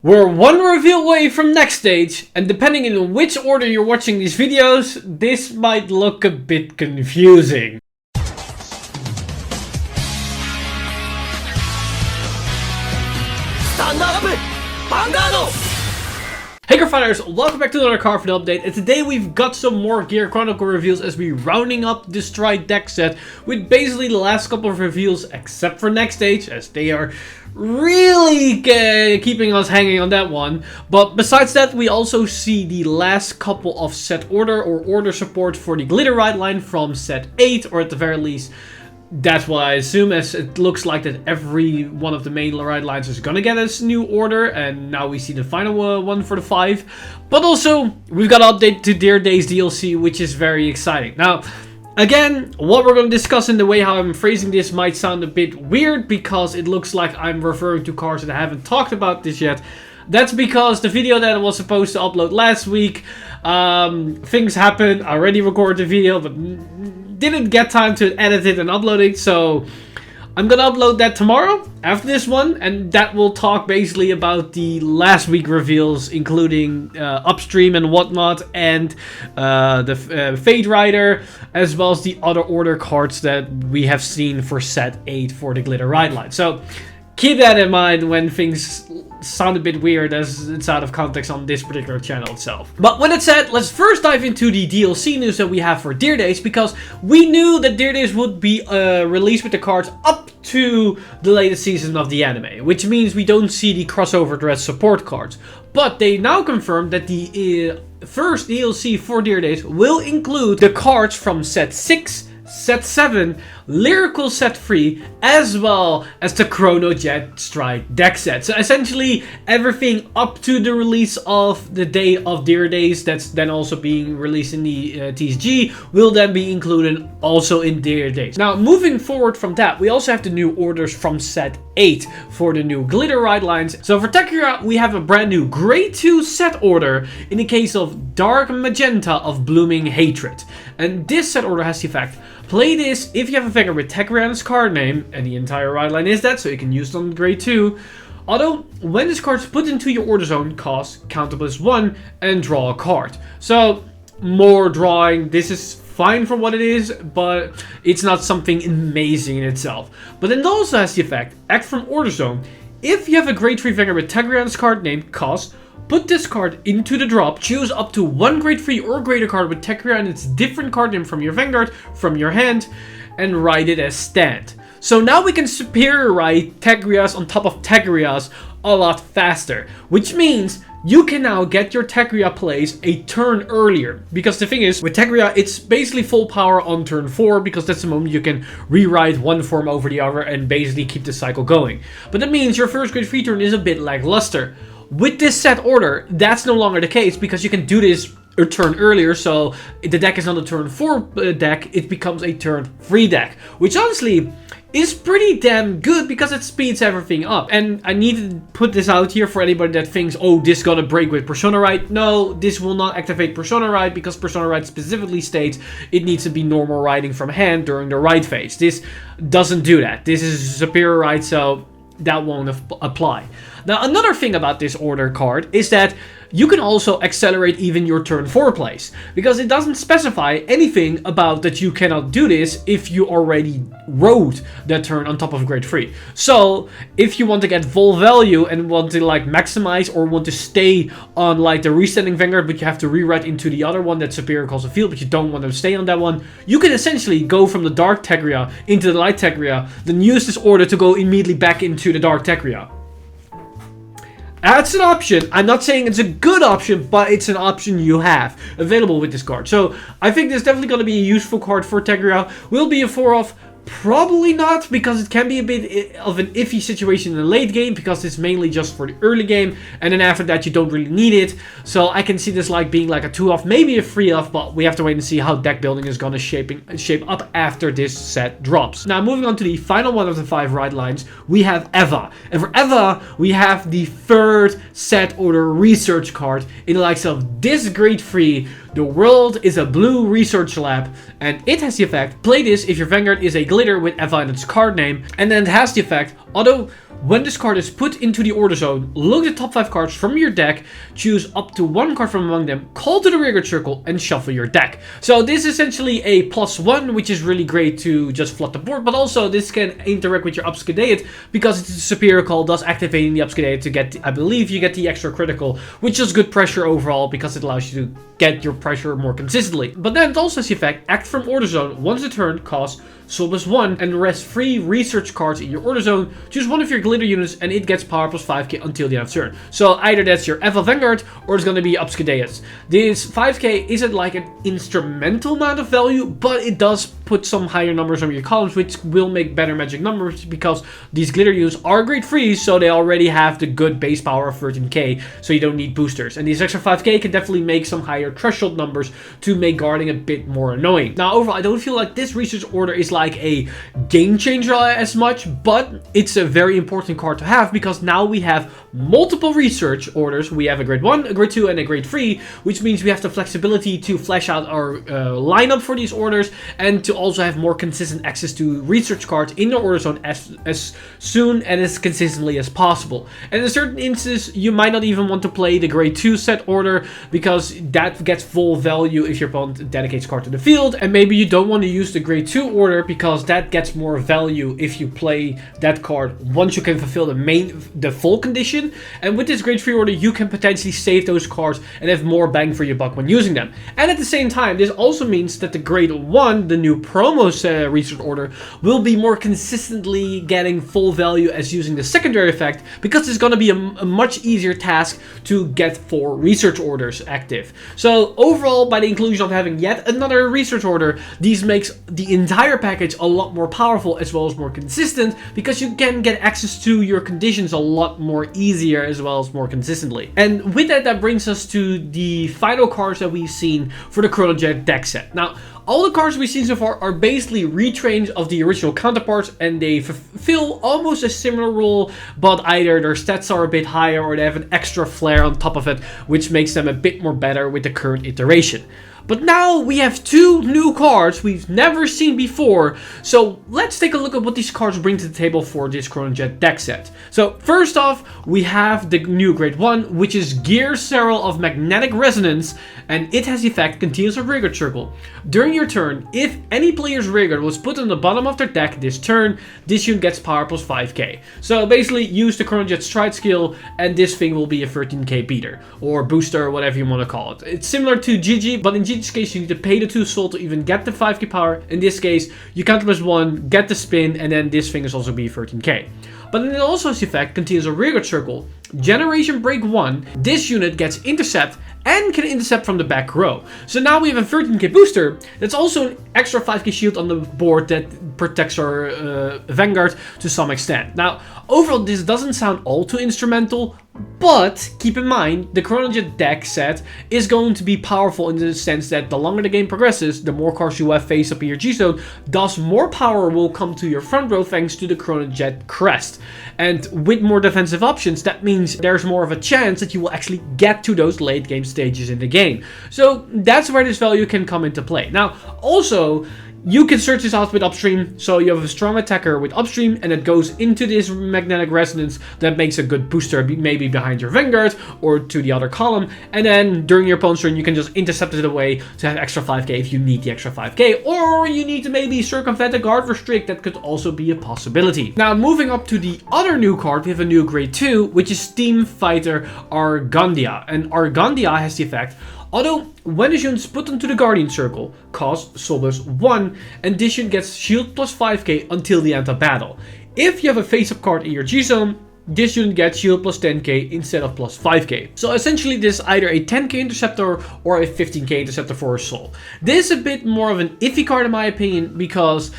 We're one reveal away from next stage, and depending on which order you're watching these videos, this might look a bit confusing. Stand up! Vanguard! Hey Gear Fighters, welcome back to another Cardfight update, and today we've got some more Gear Chronicle reveals as we're rounding up the Stride deck set with basically the last couple of reveals except for next stage, as they are really keeping us hanging on that one. But besides that, we also see the last couple of set order or order support for the Glitter Ride line from set 8, or at the very least that's what I assume, as it looks like that every one of the main ride lines is gonna get this new order, and now we see the final one for the 5. But also, we've got an update to Dear Days DLC, which is very exciting. Now, again, what we're going to discuss in the way how I'm phrasing this might sound a bit weird, because it looks like I'm referring to cards that I haven't talked about this yet. That's because the video that I was supposed to upload last week, things happened. I already recorded the video, but didn't get time to edit it and upload it, so I'm gonna upload that tomorrow after this one, and that will talk basically about the last week reveals, including Upstream and whatnot, and the Fade Rider, as well as the other order cards that we have seen for set 8 for the Glitter Ride line. So keep that in mind when things sound a bit weird, as it's out of context on this particular channel itself. But with that said, let's first dive into the DLC news that we have for Dear Days, because we knew that Dear Days would be released with the cards up to the latest season of the anime, which means we don't see the crossover Dread support cards. But they now confirmed that the first DLC for Dear Days will include the cards from set 6, set 7, Lyrical set 3, as well as the Chrono Jet Stride deck set. So essentially everything up to the release of the day of Dear Days, that's then also being released in the TSG, will then be included also in Dear Days. Now, moving forward from that, we also have the new orders from set 8 for the new Glitter Ride lines. So for Tekira, we have a brand new Grade 2 set order in the case of Dark Magenta of Blooming Hatred. And this set order has the effect: play this if you have a figure with Tekira's card name, and the entire ride line is that, so you can use it on Grade 2. Although, when this card is put into your order zone, cost countable as 1 and draw a card. So, more drawing. This is fine for what it is, but it's not something amazing in itself. But it also has the effect: act from order zone. If you have a Grade 3 figure with Tekira's card name, cost, put this card into the drop, choose up to 1 Grade 3 or greater card with Tekira and its different card name from your Vanguard, from your hand, and write it as stand. So now we can superior write Tekira's on top of Tekira's a lot faster, which means you can now get your Tekira plays a turn earlier. Because the thing is, with Tekira, it's basically full power on turn 4, because that's the moment you can rewrite one form over the other and basically keep the cycle going. But that means your first Grade 3 turn is a bit lackluster. With this set order, that's no longer the case, because you can do this a turn earlier, so the deck is not a turn 4 deck, it becomes a turn 3 deck, which honestly is pretty damn good because it speeds everything up. And I need to put this out here for anybody that thinks, oh, this is gonna break with Persona Ride. No, this will not activate Persona Ride, because Persona Ride specifically states it needs to be normal riding from hand during the ride phase. This doesn't do that. This is superior ride, so that won't apply. Now, another thing about this order card is that you can also accelerate even your turn 4 plays, because it doesn't specify anything about that you cannot do this if you already rode that turn on top of Grade 3. So if you want to get full value and want to like maximize, or want to stay on like the Restanding Vanguard, but you have to rewrite into the other one that's superior calls a field, but you don't want to stay on that one, you can essentially go from the Dark Tekira into the Light Tekira, then use this order to go immediately back into the Dark Tekira. That's an option. I'm not saying it's a good option, but it's an option you have available with this card. So I think this is definitely going to be a useful card for Tekira. Will be a 4-off? Probably not, because it can be a bit of an iffy situation in the late game, because it's mainly just for the early game, and then after that you don't really need it. So I can see this like being like a 2-off, maybe a 3-off, but we have to wait and see how deck building is going to shape up after this set drops. Now, moving on to the final one of the 5 ride lines, we have Eva. And for Eva, we have the 3rd set order research card in the likes of this Grade 3 The world is a blue research lab, and it has the effect, play this if your Vanguard is a glitter with Eva in its card name, and then it has the effect, although when this card is put into the order zone, look at the top 5 cards from your deck, choose up to 1 card from among them, call to the Vanguard circle, and shuffle your deck. So this is essentially a +1, which is really great to just flood the board, but also this can interact with your Upscadeate, because it's a superior call, thus activating the Upscadeate to get, I believe you get the extra critical, which is good pressure overall, because it allows you to get your pressure more consistently. But then it also has the effect, act from order zone, once a turn, cost Soul +1, and rest 3 research cards in your order zone. Choose one of your glitter units and it gets power +5k until the end of turn. So either that's your Eva Vanguard or it's gonna be Upscadeate. This 5k isn't like an instrumental amount of value, but it does put some higher numbers on your columns, which will make better magic numbers, because these glitter units are grade 3, so they already have the good base power of 13k, so you don't need boosters. And these extra 5k can definitely make some higher threshold numbers to make guarding a bit more annoying. Now overall, I don't feel like this research order is like a game changer as much, but it's a very important card to have, because now we have multiple research orders. We have a grade 1, a grade 2, and a grade 3, which means we have the flexibility to flesh out our lineup for these orders, and to also have more consistent access to research cards in the order zone as soon and as consistently as possible. And in certain instances, you might not even want to play the grade 2 set order, because that gets full value if your opponent dedicates card to the field, and maybe you don't want to use the grade 2 order, because that gets more value if you play that card once you can fulfill the full condition. And with this grade 3 order, you can potentially save those cards and have more bang for your buck when using them. And at the same time, this also means that the grade 1, the new promo research order, will be more consistently getting full value as using the secondary effect, because it's going to be a much easier task to get 4 research orders active. So overall, by the inclusion of having yet another research order, these makes the entire package a lot more powerful as well as more consistent, because you can get access to your conditions a lot more easier as well as more consistently. And with that, that brings us to the final cards that we've seen for the Chronojet deck set. Now, all the cards we've seen so far are basically retrains of the original counterparts, and they fulfill almost a similar role, but either their stats are a bit higher or they have an extra flair on top of it, which makes them a bit more better with the current iteration. But now we have 2 new cards we've never seen before, so let's take a look at what these cards bring to the table for this Chronojet deck set. So first off, we have the new grade 1, which is Gear Chronicle of Magnetic Resonance, and it has the effect continuous of Vanguard circle. During your turn, if any player's Vanguard was put on the bottom of their deck this turn, this unit gets power +5k. So basically use the Chronojet stride skill and this thing will be a 13k beater, or booster, or whatever you want to call it. It's similar to GG, but in GG's case you need to pay the 2 soul to even get the 5k power. In this case, you count +1, get the spin, and then this thing is also be 13k. But then it also has the effect continues a Vanguard circle. Generation break 1, this unit gets intercept and can intercept from the back row. So now we have a 13k booster. That's also an extra 5k shield on the board that protects our Vanguard to some extent. Now, overall, this doesn't sound all too instrumental, but keep in mind, the Chronojet deck set is going to be powerful in the sense that the longer the game progresses, the more cards you have face up in your G-Zone, thus more power will come to your front row thanks to the Chronojet crest. And with more defensive options, that means there's more of a chance that you will actually get to those late game stages in the game. So that's where this value can come into play. Now, also, you can search this out with Upstream, so you have a strong attacker with Upstream, and it goes into this Magnetic Resonance that makes a good booster, maybe behind your Vanguard or to the other column, and then during your opponent's turn you can just intercept it away to have extra 5k if you need the extra 5k, or you need to maybe circumvent a guard restrict. That could also be a possibility. Now, moving up to the other new card, we have a new grade 2, which is Steam Fighter Argandia, and Argandia has the effect, although when this unit is put into the Guardian Circle, costs Soul +1, and this unit gets shield +5k until the end of battle. If you have a face-up card in your G-Zone, this unit gets shield +10k instead of +5k. So essentially this is either a 10k interceptor or a 15k interceptor for a soul. This is a bit more of an iffy card in my opinion, because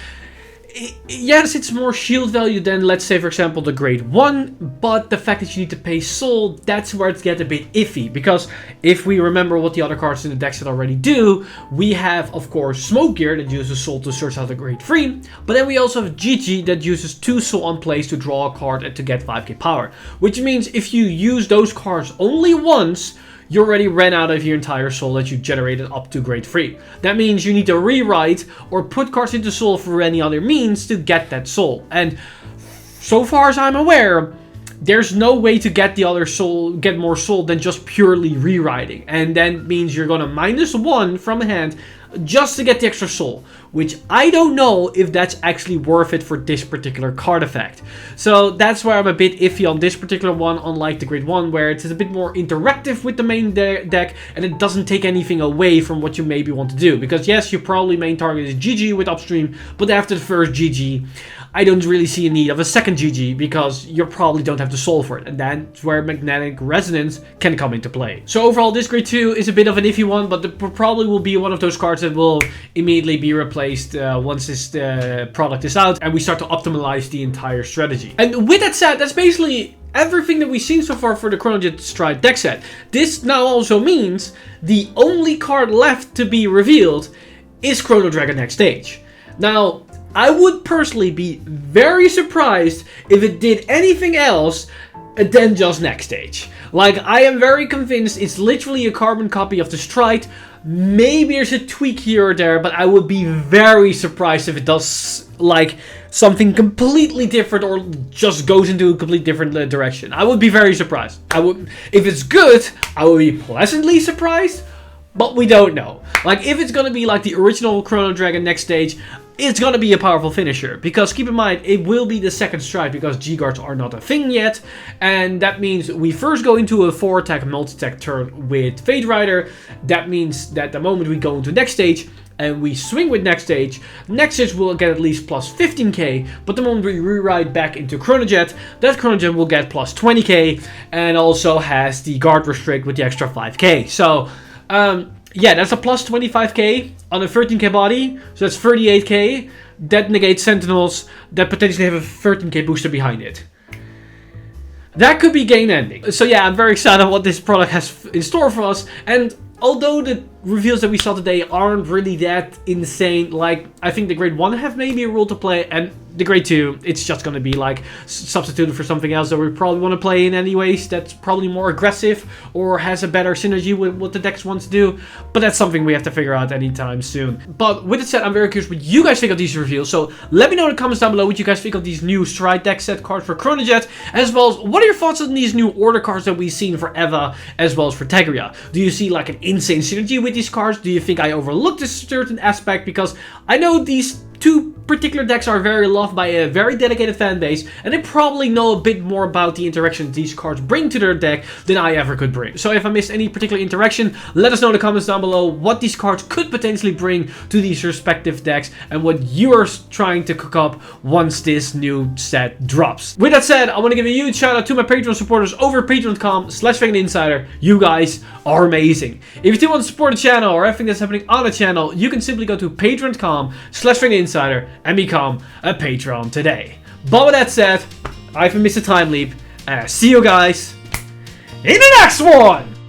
yes, it's more shield value than, let's say, for example, the grade 1, but the fact that you need to pay soul, that's where it gets a bit iffy, because if we remember what the other cards in the deck set already do, we have, of course, Smoke Gear that uses soul to search out the grade 3, but then we also have GG that uses 2 soul on place to draw a card and to get 5k power, which means if you use those cards only once, you already ran out of your entire soul that you generated up to grade 3. That means you need to rewrite or put cards into soul through any other means to get that soul. And so far as I'm aware, there's no way to get the other soul, get more soul than just purely rewriting. And that means you're gonna -1 from hand just to get the extra soul, which I don't know if that's actually worth it for this particular card effect. So that's why I'm a bit iffy on this particular one, unlike the grade 1, where it's a bit more interactive with the main deck, and it doesn't take anything away from what you maybe want to do. Because yes, your probably main target is GG with upstream, but after the first GG, I don't really see a need of a second GG, because you probably don't have the soul for it, and that's where Magnetic Resonance can come into play. So overall, this grade 2 is a bit of an iffy one, but it probably will be one of those cards that will immediately be replaced once this product is out, and we start to optimize the entire strategy. And with that said, that's basically everything that we've seen so far for the Chronojet Stride deck set. This now also means the only card left to be revealed is Chrono Dragon Next Stage. Now, I would personally be very surprised if it did anything else than just Next Stage. Like, I am very convinced it's literally a carbon copy of the Stride. Maybe there's a tweak here or there, but I would be very surprised if it does, like, something completely different or just goes into a completely different direction. I would be very surprised. If it's good, I would be pleasantly surprised, but we don't know. Like, if it's gonna be like the original Chrono Dragon Next Stage, it's gonna be a powerful finisher, because keep in mind, it will be the second stride, because G-Guards are not a thing yet, and that means we first go into a 4-attack multi-attack turn with Fate Rider. That means that the moment we go into Next Stage and we swing with Next Stage will get at least plus 15k, but the moment we rewrite back into Chronojet, that Chronojet will get plus 20k, and also has the guard restrict with the extra 5k. So, yeah, that's a plus 25k on a 13k body, so that's 38k. That negates Sentinels that potentially have a 13k booster behind it. That could be game ending. So yeah, I'm very excited what this product has in store for us, and although the reveals that we saw today aren't really that insane, like, I think the grade 1 have maybe a role to play, and the grade 2, it's just going to be like substituted for something else that we probably want to play in anyways, that's probably more aggressive or has a better synergy with what the decks want to do, but that's something we have to figure out anytime soon. But with that said, I'm very curious what you guys think of these reveals, so let me know in the comments down below what you guys think of these new Stride deck set cards for Chronojet, as well as what are your thoughts on these new order cards that we've seen for Eva as well as for Tegria. Do you see like an insane synergy with these cards? Do you think I overlooked a certain aspect? Because I know these two particular decks are very loved by a very dedicated fan base, and they probably know a bit more about the interactions these cards bring to their deck than I ever could bring. So if I missed any particular interaction, let us know in the comments down below what these cards could potentially bring to these respective decks and what you are trying to cook up once this new set drops. With that said, I want to give a huge shout out to my Patreon supporters over at patreon.com/VanguardInsider. You guys are amazing. If you do want to support the channel or everything that's happening on the channel, you can simply go to patreon.com/VanguardInsider and become a patron today. But with that said, I haven't missed a time leap, and I'll see you guys in the next one!